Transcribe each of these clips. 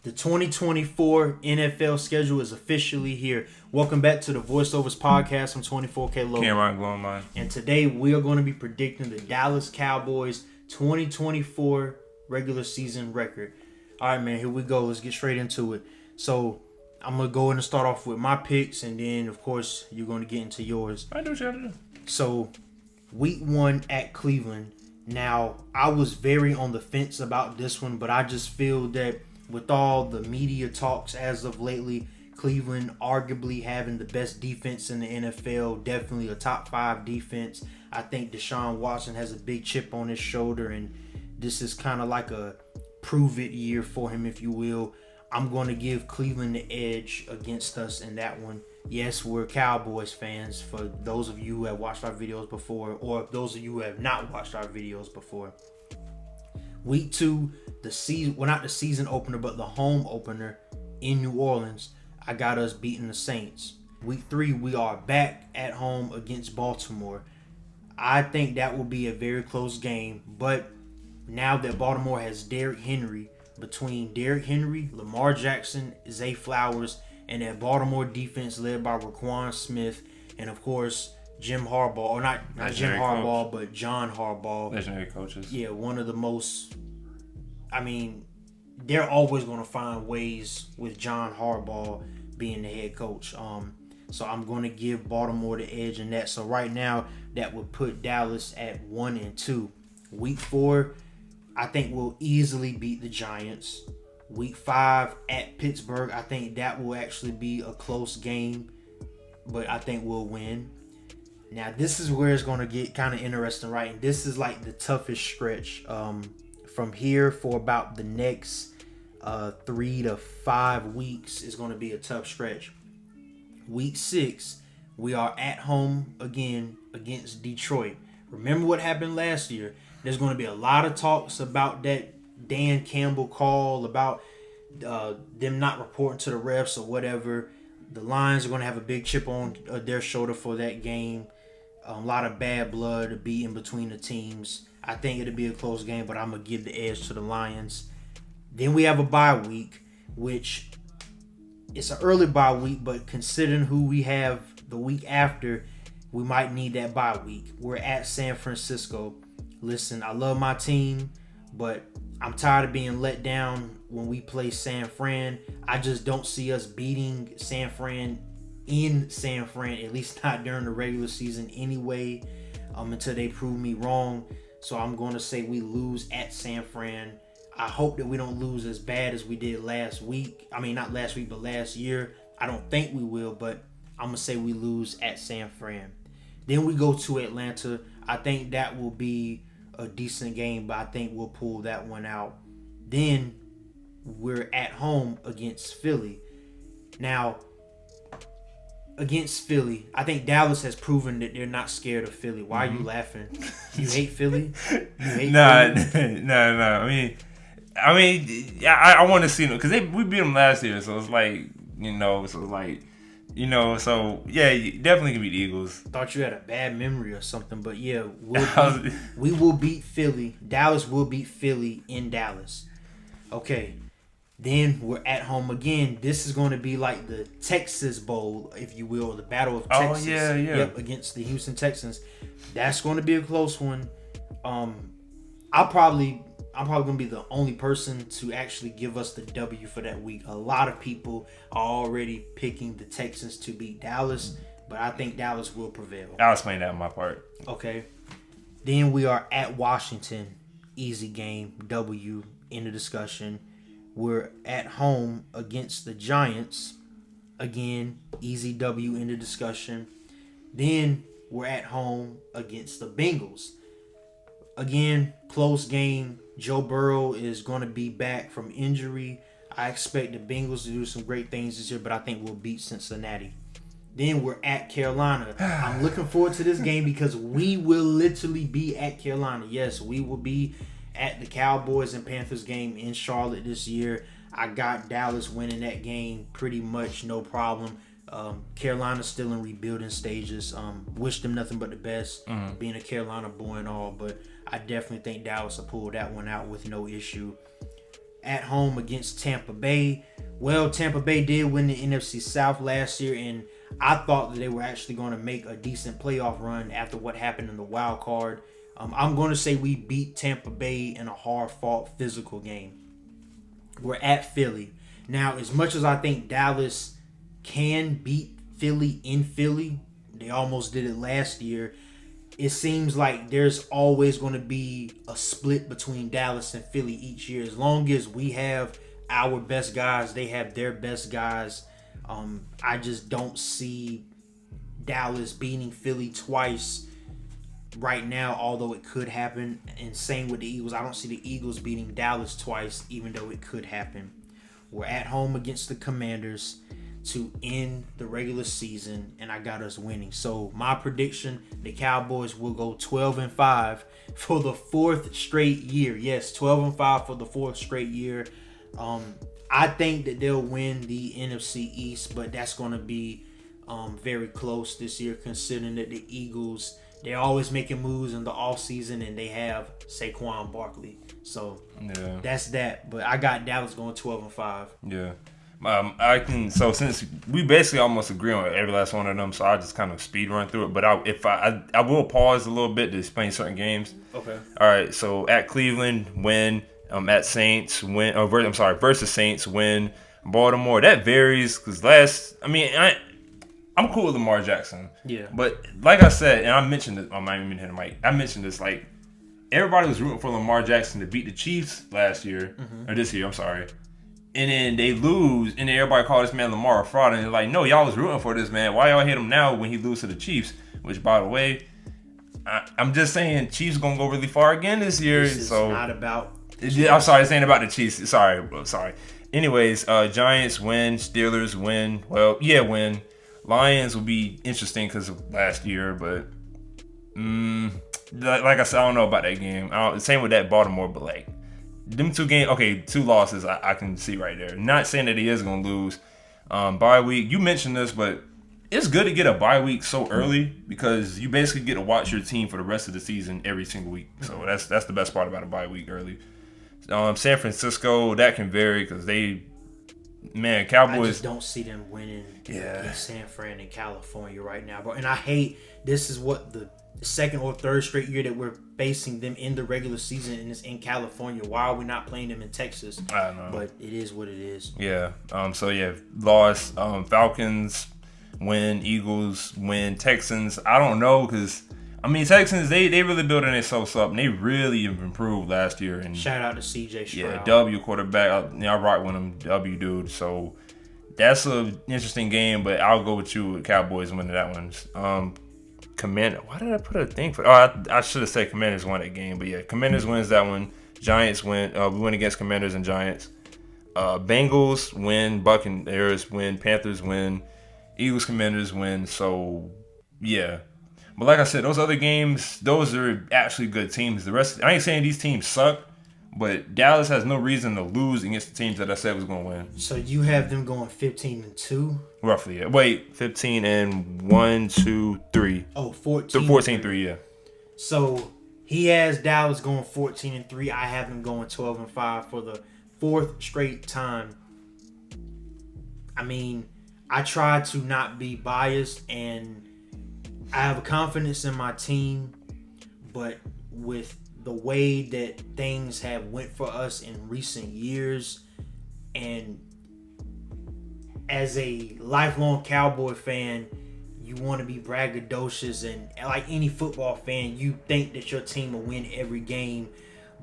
The 2024 NFL schedule is officially here. Welcome back to the Voiceovers Podcast. I'm 24K Low. Cameron Glowmine. And today we are going to be predicting the Dallas Cowboys 2024 regular season record. All right, man, here we go. Let's get straight into it. So I'm going to go and start off with my picks, and then, of course, you're going to get into yours. I do what you gotta do. So, week 1 at Cleveland. Now, I was very on the fence about this one, but I just feel that with all the media talks as of lately, Cleveland arguably having the best defense in the NFL, definitely a top 5 defense. I think Deshaun Watson has a big chip on his shoulder, and this is kind of like a prove-it year for him, if you will. I'm going to give Cleveland the edge against us in that one. Yes, we're Cowboys fans, for those of you who have watched our videos before, or those of you who have not watched our videos before. Week 2, the season, well, not the season opener, but the home opener in New Orleans, I got us beating the Saints. Week 3, we are back at home against Baltimore. I think that will be a very close game, but now that Baltimore has Derrick Henry, between Derrick Henry, Lamar Jackson, Zay Flowers, and that Baltimore defense led by Raquan Smith, and of course Jim Harbaugh, or not Jim Harbaugh, but John Harbaugh. Legendary coaches. Yeah, one of the most, I mean, they're always going to find ways with John Harbaugh being the head coach. So I'm going to give Baltimore the edge in that. So right now, that would put Dallas at 1-2. Week 4, I think we'll easily beat the Giants. Week 5 at Pittsburgh, I think that will actually be a close game, but I think we'll win. Now, this is where it's going to get kind of interesting, right? And this is like the toughest stretch from here for about the next 3 to 5 weeks is going to be a tough stretch. Week 6, we are at home again against Detroit. Remember what happened last year? There's going to be a lot of talks about that Dan Campbell call, about them not reporting to the refs or whatever. The Lions are going to have a big chip on their shoulder for that game. A lot of bad blood to be in between the teams. I think it'll be a close game, but I'm going to give the edge to the Lions. Then we have a bye week, which it's an early bye week, but considering who we have the week after, we might need that bye week. We're at San Francisco. Listen, I love my team, but I'm tired of being let down when we play San Fran. I just don't see us beating San Fran in San Fran, at least not during the regular season anyway, until they prove me wrong. So I'm going to say we lose at San Fran. I hope that we don't lose as bad as we did last week. I mean, not last week, but last year. I don't think we will, but I'm going to say we lose at San Fran. Then we go to Atlanta. I think that will be a decent game, but I think we'll pull that one out. Then we're at home against Philly. Now, against Philly, I think Dallas has proven that they're not scared of Philly. Why are you laughing? You hate Philly? You hate Philly? No. I mean, I want to see them because we beat them last year, so it's like, so yeah, you definitely can beat the Eagles. Thought you had a bad memory or something, but yeah, we will beat Philly. Dallas will beat Philly in Dallas. Okay, then we're at home again. This is going to be like the Texas Bowl, if you will, or the Battle of Texas. Oh, yeah. Yep, against the Houston Texans. That's going to be a close one. I'm probably going to be the only person to actually give us the W for that week. A lot of people are already picking the Texans to beat Dallas, but I think Dallas will prevail. I'll explain that on my part. Okay. Then we are at Washington. Easy game. W in the discussion. We're at home against the Giants. Again, easy W in the discussion. Then we're at home against the Bengals. Again, close game. Joe Burrow is going to be back from injury. I expect the Bengals to do some great things this year, but I think we'll beat Cincinnati. Then we're at Carolina. I'm looking forward to this game because we will literally be at Carolina. Yes, we will be at the Cowboys and Panthers game in Charlotte this year. I got Dallas winning that game pretty much no problem. Carolina's still in rebuilding stages. Wish them nothing but the best, being a Carolina boy and all, but I definitely think Dallas will pull that one out with no issue. at home against Tampa Bay. Well, Tampa Bay did win the NFC South last year, and I thought that they were actually going to make a decent playoff run after what happened in the wild card. I'm going to say we beat Tampa Bay in a hard-fought physical game. We're at Philly. Now, as much as I think Dallas can beat Philly in Philly, they almost did it last year, it seems like there's always going to be a split between Dallas and Philly each year. As long as we have our best guys, they have their best guys. I just don't see Dallas beating Philly twice right now, although it could happen. And same with the Eagles. I don't see the Eagles beating Dallas twice, even though it could happen. We're at home against the Commanders to end the regular season, and I got us winning. So my prediction, the Cowboys will go 12-5 for the fourth straight year. Yes, 12-5 for the fourth straight year. I think that they'll win the NFC East, but that's going to be very close this year, considering that the Eagles, they're always making moves in the offseason, and they have Saquon Barkley. So that's that. But I got Dallas going 12-5. Yeah. I can. So since we basically almost agree on every last one of them, so I'll just kind of speed run through it. But I will pause a little bit to explain certain games. Okay. All right. So at Cleveland, win. At Saints, win. Versus Saints, win. Baltimore, that varies because I'm cool with Lamar Jackson. Yeah. But like I said, and I mentioned this, I might even hit the mic. I mentioned this, like, everybody was rooting for Lamar Jackson to beat the Chiefs last year, or this year, I'm sorry. And then they lose, and then everybody called this man Lamar a fraud, and they're like, no, y'all was rooting for this man. Why y'all hate him now when he lose to the Chiefs? Which, by the way, I'm just saying, Chiefs gonna go really far again this year. This is not about. I'm sorry, this ain't about the Chiefs. Sorry. Anyways, Giants win, Steelers win. Well, yeah, win. Lions will be interesting because of last year, but like I said, I don't know about that game. Same with that Baltimore, but like them two games, okay, 2 losses I can see right there. Not saying that he is gonna lose. Bye week, you mentioned this, but it's good to get a bye week so early because you basically get to watch your team for the rest of the season every single week. So that's the best part about a bye week early. San Francisco, that can vary because Cowboys. I just don't see them winning in San Fran and California right now, bro. And I hate this is what the second or third straight year that we're facing them in the regular season, and it's in California. Why are we not playing them in Texas? I don't know. But it is what it is. Yeah. Loss. Falcons win. Eagles win. Texans, I don't know because Texans, they really building themselves up, and they really improved last year. And shout out to CJ Stroud. Yeah, W quarterback. I rock with him, W dude. So that's an interesting game, but I'll go with you with Cowboys winning that one. Commander, why did I put a thing for? I should have said Commanders won that game, but yeah, Commanders wins that one. Giants win. We win against Commanders and Giants. Bengals win. Buccaneers win. Panthers win. Eagles, Commanders win. So yeah. But like I said, those other games, those are actually good teams. The rest, I ain't saying these teams suck, but Dallas has no reason to lose against the teams that I said was going to win. So you have them going 15-2? Roughly, yeah. Wait, 15-1, 2, 3. Oh, 14. So 14-3, yeah. So he has Dallas going 14-3. I have them going 12-5 for the fourth straight time. I try to not be biased, and I have confidence in my team, but with the way that things have went for us in recent years, and as a lifelong Cowboy fan, you want to be braggadocious, and like any football fan, you think that your team will win every game,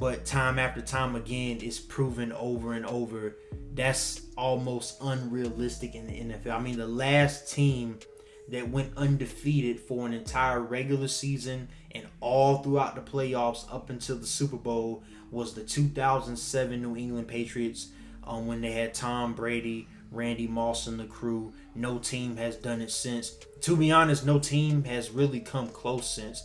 but time after time again, it's proven over and over that's almost unrealistic in the NFL. The last team that went undefeated for an entire regular season and all throughout the playoffs up until the Super Bowl was the 2007 New England Patriots, when they had Tom Brady, Randy Moss, and the crew. No team has done it since. To be honest, no team has really come close since.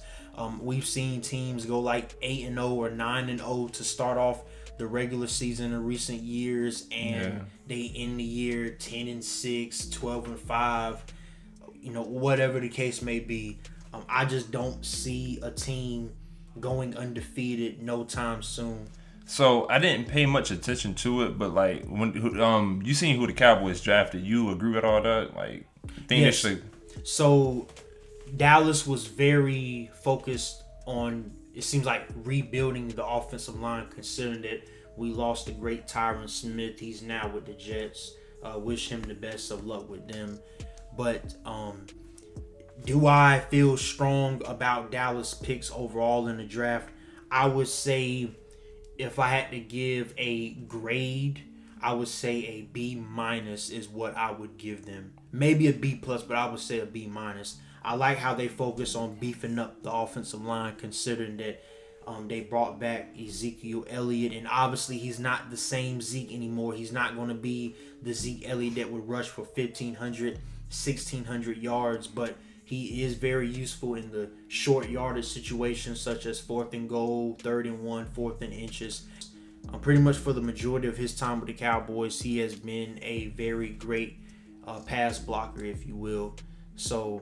We've seen teams go like 8-0 or 9-0 to start off the regular season in recent years, and they end the year 10-6, 12-5. Whatever the case may be, I just don't see a team going undefeated no time soon. So I didn't pay much attention to it, but like when you seen who the Cowboys drafted, you agree with all that? Like, think Yes. they should. So Dallas was very focused on, it seems like, rebuilding the offensive line, considering that we lost the great Tyron Smith. He's now with the Jets. Wish him the best of luck with them. But do I feel strong about Dallas picks overall in the draft? I would say, if I had to give a grade, I would say a B minus is what I would give them. Maybe a B plus, but I would say a B minus. I like how they focus on beefing up the offensive line, considering that they brought back Ezekiel Elliott, and obviously he's not the same Zeke anymore. He's not going to be the Zeke Elliott that would rush for 1,500, 1,600 yards, but he is very useful in the short yardage situations, such as 4th and goal, 3rd and 1, 4th and inches. Pretty much for the majority of his time with the Cowboys, he has been a very great pass blocker, if you will. So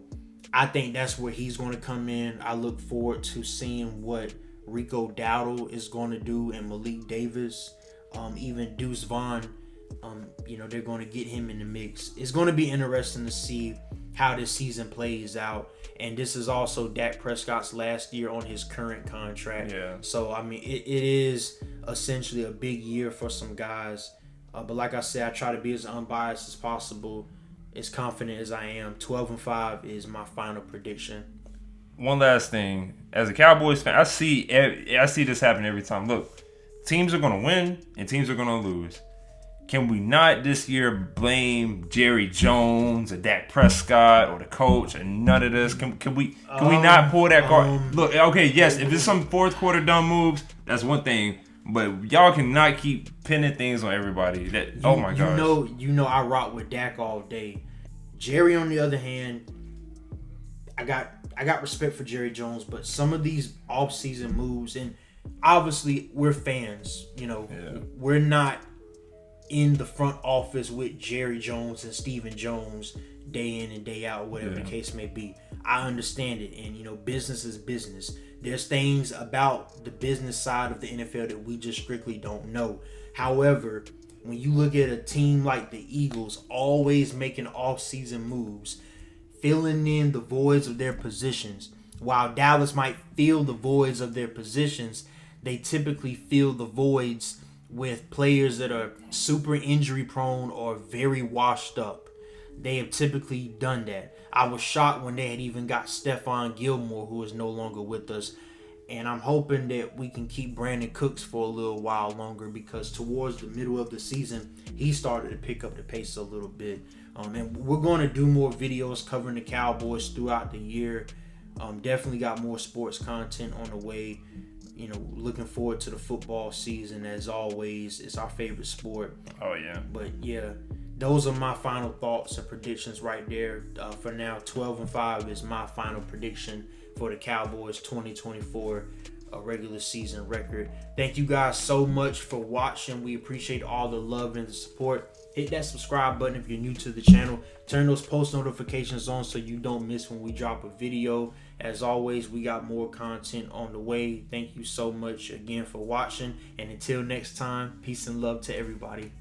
I think that's where he's going to come in. I look forward to seeing what Rico Dowdle is going to do, and Malik Davis, even Deuce Vaughn. They're going to get him in the mix. It's going to be interesting to see how this season plays out. And this is also Dak Prescott's last year on his current contract. Yeah. So, I mean, it is essentially a big year for some guys. But like I said, I try to be as unbiased as possible, as confident as I am. 12-5 is my final prediction. One last thing, as a Cowboys fan, I see this happen every time. Look, teams are gonna win and teams are gonna lose. Can we not this year blame Jerry Jones or Dak Prescott or the coach and none of this? Can we not pull that card? Look, okay, yes, if it's some fourth quarter dumb moves, that's one thing. But y'all cannot keep pinning things on everybody. Oh my gosh. You know I rock with Dak all day. Jerry, on the other hand, I got respect for Jerry Jones, but some of these off-season moves, and obviously we're fans, we're not in the front office with Jerry Jones and Stephen Jones day in and day out, whatever the case may be. I understand it, and business is business. There's things about the business side of the NFL that we just strictly don't know. However, when you look at a team like the Eagles always making off-season moves, filling in the voids of their positions, while Dallas might fill the voids of their positions, they typically fill the voids with players that are super injury prone or very washed up. They have typically done that. I was shocked when they had even got Stephon Gilmore, who is no longer with us. And I'm hoping that we can keep Brandon Cooks for a little while longer, because towards the middle of the season, he started to pick up the pace a little bit. And we're going to do more videos covering the Cowboys throughout the year. Definitely got more sports content on the way. Looking forward to the football season as always. It's our favorite sport. Oh, yeah. But, yeah, those are my final thoughts and predictions right there. For now, 12-5 is my final prediction for the Cowboys 2024 regular season record. Thank you guys so much for watching. We appreciate all the love and the support. Hit that subscribe button if you're new to the channel. Turn those post notifications on so you don't miss when we drop a video. As always, we got more content on the way. Thank you so much again for watching. And until next time, peace and love to everybody.